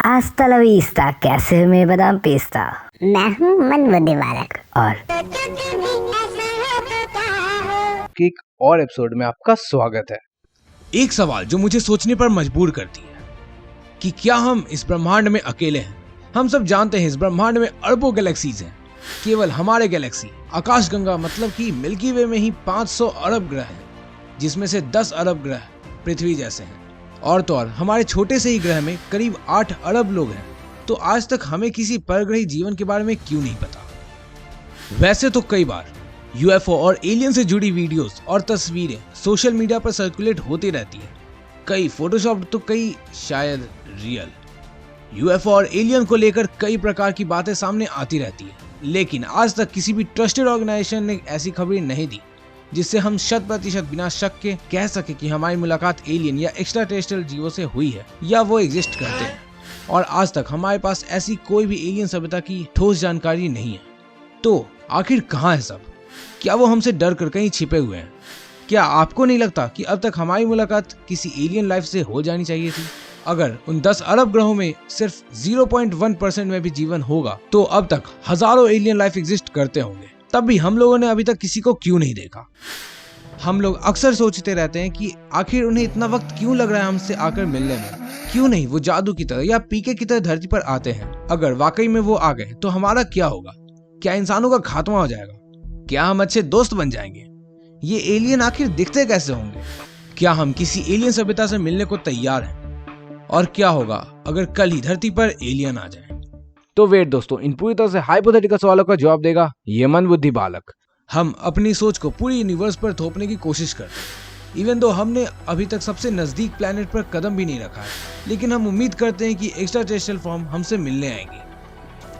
Hasta la vista, कैसे मैं बादाम पेस्ता। मैं हूँ मनबुद्धि बालक। और एक और एपिसोड में आपका स्वागत है। एक सवाल जो मुझे सोचने पर मजबूर करती है कि क्या हम इस ब्रह्मांड में अकेले हैं। हम सब जानते हैं इस ब्रह्मांड में अरबों गैलेक्सीज हैं। केवल हमारे गैलेक्सी आकाशगंगा मतलब कि मिल्की वे में ही 500 अरब ग्रह हैं, जिसमें से 10 अरब ग्रह पृथ्वी जैसे हैं। और तो और हमारे छोटे से ही ग्रह में करीब 8 अरब लोग हैं। तो आज तक हमें किसी परग्रही जीवन के बारे में क्यों नहीं पता। वैसे तो कई बार यूएफओ और एलियन से जुड़ी वीडियोस और तस्वीरें सोशल मीडिया पर सर्कुलेट होती रहती है, कई फोटोशॉप तो कई शायद रियल। यूएफओ और एलियन को लेकर कई प्रकार की बातें सामने आती रहती है, लेकिन आज तक किसी भी ट्रस्टेड ऑर्गेनाइजेशन ने ऐसी खबरें नहीं दी जिससे हम 100% बिना शक के कह सके कि हमारी मुलाकात एलियन या एक्स्ट्रा टेरेस्ट्रियल जीवों से हुई है या वो एग्जिस्ट करते हैं। और आज तक हमारे पास ऐसी कोई भी एलियन सभ्यता की ठोस जानकारी नहीं है। तो आखिर कहाँ है सब? क्या वो हमसे डर कर कहीं छिपे हुए हैं? क्या आपको नहीं लगता कि अब तक हमारी मुलाकात किसी एलियन लाइफ से हो जानी चाहिए थी? अगर उन 10 अरब ग्रहों में सिर्फ 0.1% में भी जीवन होगा तो अब तक हजारों एलियन लाइफ एग्जिस्ट करते होंगे। तब भी हम लोगों ने अभी तक किसी को क्यों नहीं देखा? हम लोग अक्सर सोचते रहते हैं कि आखिर उन्हें इतना वक्त क्यों लग रहा है हमसे आकर मिलने में। क्यों नहीं वो जादू की तरह या पीके की तरह धरती पर आते हैं? अगर वाकई में वो आ गए तो हमारा क्या होगा? क्या इंसानों का खात्मा हो जाएगा? क्या हम अच्छे दोस्त बन जाएंगे? ये एलियन आखिर दिखते कैसे होंगे? क्या हम किसी एलियन सभ्यता से मिलने को तैयार हैं? और क्या होगा अगर कल ही धरती पर एलियन आ जाए? तो वेट दोस्तों, इन पूरी तरह से हाइपोथेटिकल सवालों का जवाब देगा ये मनबुद्धि बालक। हम अपनी सोच को पूरी यूनिवर्स पर थोपने की कोशिश करते हैं, इवन दो हमने अभी तक सबसे नजदीक प्लेनेट पर कदम भी नहीं रखा है, लेकिन हम उम्मीद करते हैं कि एक्स्ट्रा टेरेस्ट्रियल फॉर्म हमसे मिलने आएंगे।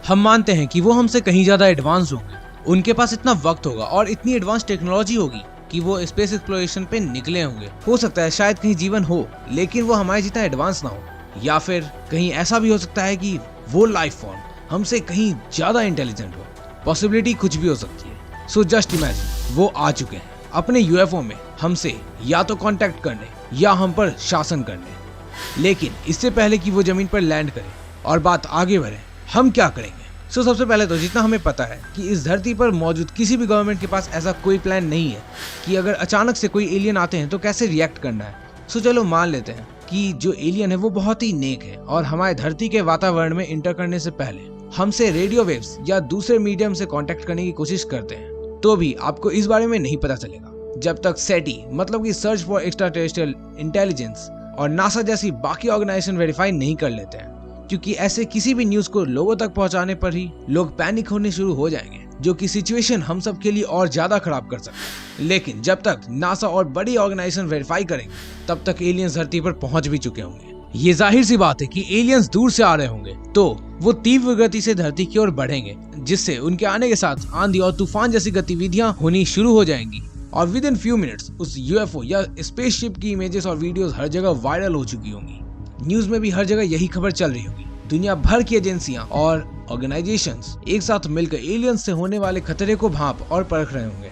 हम मानते हैं कि वो हमसे कहीं ज्यादा एडवांस होंगे, उनके पास इतना वक्त होगा और इतनी एडवांस टेक्नोलॉजी होगी कि वो स्पेस एक्सप्लोरेशन पे निकले होंगे। हो सकता है शायद कहीं जीवन हो, लेकिन वो हमारे जितना एडवांस ना हो, या फिर कहीं ऐसा भी हो सकता है कि वो लाइफ फॉर्म हमसे कहीं ज्यादा इंटेलिजेंट हो। पॉसिबिलिटी कुछ भी हो सकती है। सो जस्ट इमेजिन, वो आ चुके हैं अपने यूएफओ में हमसे या तो कांटेक्ट करने या हम पर शासन करने। लेकिन इससे पहले कि वो जमीन पर लैंड करें और बात आगे बढ़े, हम क्या करेंगे? सो सबसे पहले तो जितना हमें पता है कि इस धरती पर मौजूद किसी भी गवर्नमेंट के पास ऐसा कोई प्लान नहीं है कि अगर अचानक से कोई एलियन आते हैं तो कैसे रिएक्ट करना है। सो चलो मान लेते हैं कि जो एलियन है वो बहुत ही नेक है और हमारे धरती के वातावरण में इंटर करने से पहले हमसे रेडियो वेव्स या दूसरे मीडियम से कांटेक्ट करने की कोशिश करते हैं, तो भी आपको इस बारे में नहीं पता चलेगा जब तक सेटी मतलब कि search for extra terrestrial intelligence और नासा जैसी बाकी ऑर्गेनाइजेशन वेरीफाई नहीं कर लेते हैं। क्योंकि ऐसे किसी भी न्यूज को लोगों तक पहुंचाने पर ही लोग पैनिक होने शुरू हो जाएंगे, जो कि सिचुएशन हम सब के लिए और ज्यादा खराब कर सकता है। लेकिन जब तक नासा और बड़ी ऑर्गेनाइजेशन वेरीफाई करेंगे तब तक एलियंस धरती पर पहुंच भी चुके होंगे। ये जाहिर सी बात है कि एलियंस दूर से आ रहे होंगे तो वो तीव्र गति से धरती की ओर बढ़ेंगे, जिससे उनके आने के साथ आंधी और तूफान जैसी गतिविधियां होनी शुरू हो जाएंगी। और विद इन फ्यू मिनट्स उस यूएफओ या स्पेसशिप की इमेजेस और वीडियोस हर जगह वायरल हो चुकी होंगी। न्यूज में भी हर जगह यही खबर चल रही होगी। दुनिया भर की एजेंसियां और ऑर्गेनाइजेशंस एक साथ मिलकर एलियंस से होने वाले खतरे को भांप और परख रहे होंगे।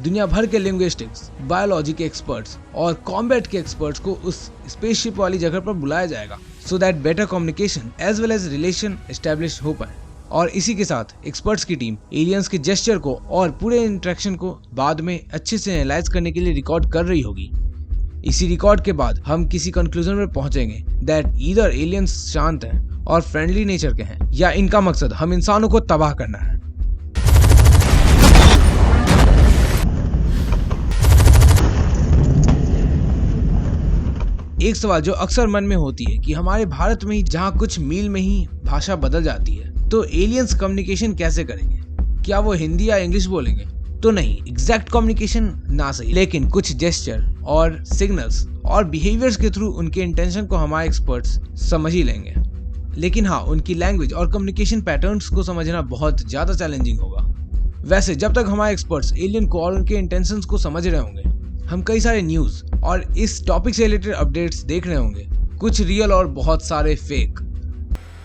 दुनिया भर के लिंग्विस्टिक्स, बायोलॉजी के एक्सपर्ट्स और कॉम्बैट के एक्सपर्ट्स को उस स्पेसशिप वाली जगह पर बुलाया जाएगा, so that better communication as well as relation establish हो पाए। और इसी के साथ एक्सपर्ट्स की टीम एलियंस के जेस्चर को और पूरे इंटरेक्शन को बाद में अच्छे से एनालाइज करने के लिए रिकॉर्ड कर रही होगी। इसी रिकॉर्ड के बाद हम किसी कंक्लूजन में पहुंचेंगे दैट ईदर एलियंस शांत हैं और फ्रेंडली नेचर के हैं, या इनका मकसद हम इंसानों को तबाह करना है। एक सवाल जो अक्सर मन में होती है कि हमारे भारत में ही जहाँ कुछ मील में ही भाषा बदल जाती है, तो एलियंस कम्युनिकेशन कैसे करेंगे? क्या वो हिंदी या इंग्लिश बोलेंगे? तो नहीं, एग्जैक्ट कम्युनिकेशन ना सही, लेकिन कुछ जेस्चर और सिग्नल्स और बिहेवियर्स के थ्रू उनके इंटेंशन को हमारे एक्सपर्ट्स समझ ही लेंगे। लेकिन हाँ, उनकी लैंग्वेज और कम्युनिकेशन पैटर्न्स को समझना बहुत ज्यादा चैलेंजिंग होगा। वैसे जब तक हमारे एक्सपर्ट्स एलियन को और उनके इंटेंशंस को समझ रहे होंगे, हम कई सारे न्यूज और इस टॉपिक से रिलेटेड अपडेट्स देख रहे होंगे, कुछ रियल और बहुत सारे फेक।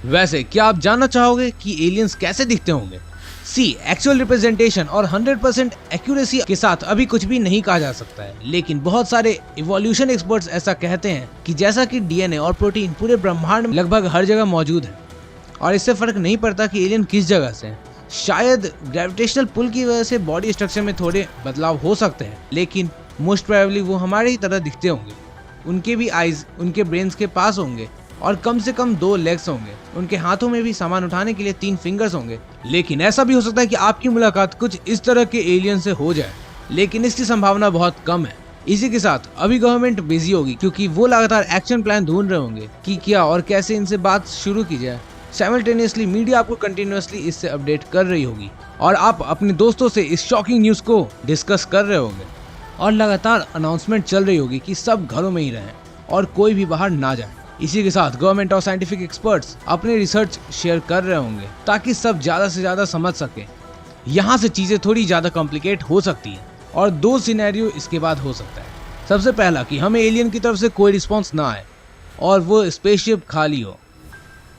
वैसे क्या आप जानना चाहोगे कि एलियंस कैसे दिखते होंगे? सी एक्चुअल रिप्रेजेंटेशन और 100% एक्यूरेसी के साथ अभी कुछ भी नहीं कहा जा सकता है, लेकिन बहुत सारे इवोल्यूशन एक्सपर्ट्स ऐसा कहते हैं कि जैसा कि डीएनए और प्रोटीन पूरे ब्रह्मांड में लगभग हर जगह मौजूद है और इससे फर्क नहीं पड़ता कि एलियन किस जगह से हैं। शायद ग्रेविटेशनल पुल की वजह से बॉडी स्ट्रक्चर में थोड़े बदलाव हो सकते हैं, लेकिन मोस्ट प्रोबेबली वो हमारे ही तरह दिखते होंगे। उनके भी आईज उनके ब्रेन्स के पास होंगे और कम से कम 2 लेग्स होंगे। उनके हाथों में भी सामान उठाने के लिए 3 फिंगर्स होंगे। लेकिन ऐसा भी हो सकता है कि आपकी मुलाकात कुछ इस तरह के एलियन से हो जाए, लेकिन इसकी संभावना बहुत कम है। इसी के साथ अभी गवर्नमेंट बिजी होगी क्योंकि वो लगातार एक्शन प्लान ढूंढ रहे होंगे कि क्या और कैसे इनसे बात शुरू की जाए। साइमल्टेनियसली मीडिया आपको कंटिन्यूअसली इससे अपडेट कर रही होगी और आप अपने दोस्तों से इस शॉकिंग न्यूज को डिस्कस कर रहे होंगे और लगातार अनाउंसमेंट चल रही होगी कि सब घरों में ही रहें और कोई भी बाहर ना जाए। इसी के साथ गवर्नमेंट और साइंटिफिक एक्सपर्ट्स अपने रिसर्च शेयर कर रहे होंगे ताकि सब ज्यादा से ज्यादा समझ सके। यहाँ से चीजें थोड़ी ज्यादा कॉम्प्लिकेट हो सकती है और 2 सिनेरियो इसके बाद हो सकता है। सबसे पहला कि हमें एलियन की तरफ से कोई रिस्पॉन्स ना आए और वो स्पेसशिप खाली हो।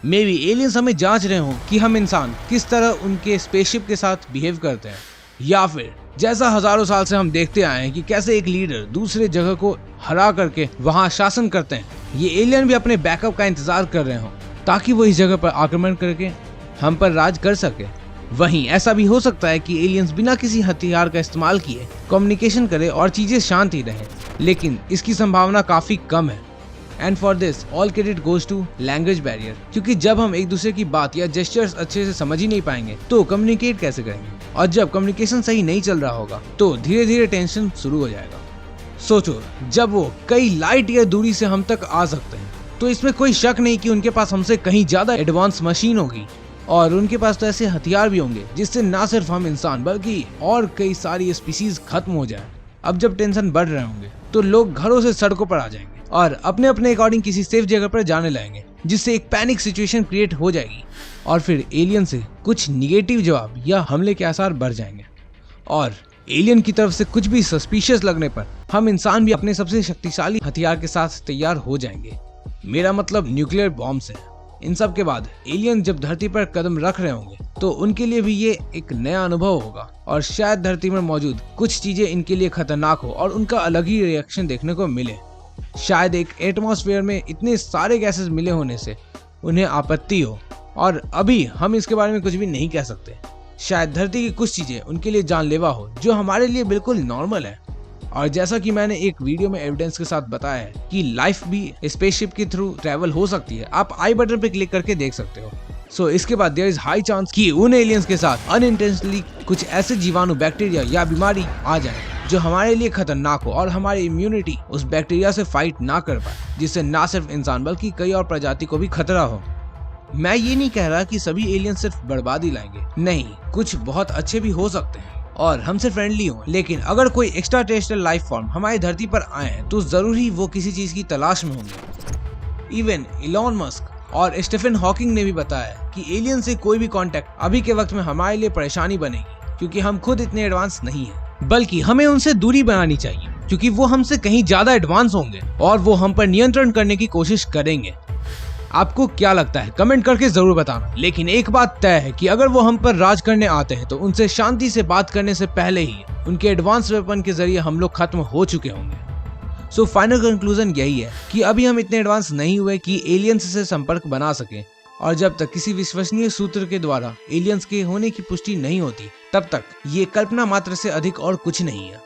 मे बी एलियंस हमें जांच रहे हो कि हम इंसान किस तरह उनके स्पेसशिप के साथ बिहेव करते हैं, या फिर जैसा हजारों साल से हम देखते आए हैं कि कैसे एक लीडर दूसरे जगह को हरा करके वहां शासन करते हैं, ये एलियन भी अपने बैकअप का इंतजार कर रहे हो ताकि वो इस जगह पर आक्रमण करके हम पर राज कर सके। वहीं ऐसा भी हो सकता है कि एलियंस बिना किसी हथियार का इस्तेमाल किए कम्युनिकेशन करे और चीजें शांत ही रहे, लेकिन इसकी संभावना काफी कम है। And for this all credit goes to language barrier, क्योंकि जब हम एक दूसरे की बात या जेस्चर्स अच्छे से समझ ही नहीं पाएंगे तो कम्युनिकेट कैसे करेंगे, और जब कम्युनिकेशन सही नहीं चल रहा होगा तो धीरे धीरे टेंशन शुरू हो जाएगा। सोचो, जब वो कई लाइट ईयर दूरी से हम तक आ सकते हैं तो इसमें कोई शक नहीं कि उनके पास हमसे कहीं ज्यादा एडवांस मशीन होगी और उनके पास तो ऐसे हथियार भी होंगे जिससे ना सिर्फ हम इंसान बल्कि और कई सारी स्पीसीज खत्म हो जाए। अब जब टेंशन बढ़ रहे होंगे तो लोग घरों से सड़कों पर आ जाएंगे और अपने अपने अकॉर्डिंग किसी सेफ जगह पर जाने लगेंगे, जिससे एक पैनिक सिचुएशन क्रिएट हो जाएगी और फिर एलियन से कुछ निगेटिव जवाब या हमले के आसार बढ़ जाएंगे। और एलियन की तरफ से कुछ भी सस्पिशियस लगने पर हम इंसान भी अपने सबसे शक्तिशाली हथियार के साथ तैयार हो जाएंगे। मेरा मतलब न्यूक्लियर बॉम्ब से। इन सब के बाद एलियन जब धरती पर कदम रख रहे होंगे तो उनके लिए भी ये एक नया अनुभव होगा और शायद धरती में मौजूद कुछ चीजें इनके लिए खतरनाक हो और उनका अलग ही रिएक्शन देखने को मिले। शायद एक एटमॉस्फेयर में इतने सारे गैसेस मिले होने से उन्हें आपत्ति हो और अभी हम इसके बारे में कुछ भी नहीं कह सकते। शायद धरती की कुछ चीजें उनके लिए जानलेवा हो जो हमारे लिए बिल्कुल नॉर्मल है। और जैसा कि मैंने एक वीडियो में एविडेंस के साथ बताया है कि लाइफ भी स्पेसशिप के थ्रू ट्रैवल हो सकती है, आप आई बटन पे क्लिक करके देख सकते हो। सो इसके बाद देयर इज हाई चांस कि उन एलियंस के साथ अनइंटेंशनली कुछ ऐसे जीवाणु, बैक्टीरिया या बीमारी आ जाए जो हमारे लिए खतरनाक हो और हमारी इम्यूनिटी उस बैक्टीरिया से फाइट ना कर पाए, जिससे ना सिर्फ इंसान बल्कि कई और प्रजाति को भी खतरा हो। मैं ये नहीं कह रहा कि सभी एलियंस सिर्फ बर्बादी लाएंगे, नहीं, कुछ बहुत अच्छे भी हो सकते हैं और हमसे फ्रेंडली हो। लेकिन अगर कोई एक्स्ट्रा टेरेस्ट्रियल लाइफ फॉर्म हमारी धरती पर आए तो जरूर ही वो किसी चीज की तलाश में होंगे। इवन इलॉन मस्क और स्टीफन हॉकिंग ने भी बताया कि एलियन से कोई भी कांटेक्ट अभी के वक्त में हमारे लिए परेशानी बनेगी, क्योंकि हम खुद इतने एडवांस नहीं हैं, बल्कि हमें उनसे दूरी बनानी चाहिए क्योंकि वो हमसे कहीं ज्यादा एडवांस होंगे और वो हम पर नियंत्रण करने की कोशिश करेंगे। आपको क्या लगता है कमेंट करके जरूर बताना, लेकिन एक बात तय है कि अगर वो हम पर राज करने आते हैं तो उनसे शांति से बात करने से पहले ही उनके एडवांस वेपन के जरिए हम लोग खत्म हो चुके होंगे। सो फाइनल कंक्लूजन यही है कि अभी हम इतने एडवांस नहीं हुए कि एलियंस से संपर्क बना सके, और जब तक किसी विश्वसनीय सूत्र के द्वारा एलियंस के होने की पुष्टि नहीं होती तब तक ये कल्पना मात्र से अधिक और कुछ नहीं है।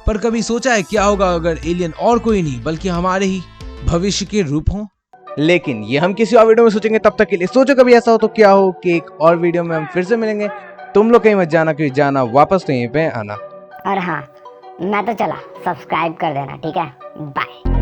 पर कभी सोचा है क्या होगा अगर एलियन और कोई नहीं बल्कि हमारे ही भविष्य के रूप हों? लेकिन ये हम किसी और वीडियो में सोचेंगे, तब तक के लिए सोचो कभी ऐसा हो तो क्या हो कि एक और वीडियो में हम फिर से मिलेंगे। तुम लोग कहीं मत जाना, क्योंकि जाना वापस तो यहीं पे आना। और हाँ, मैं तो चला, सब्सक्राइब कर देना, ठीक है? बाय।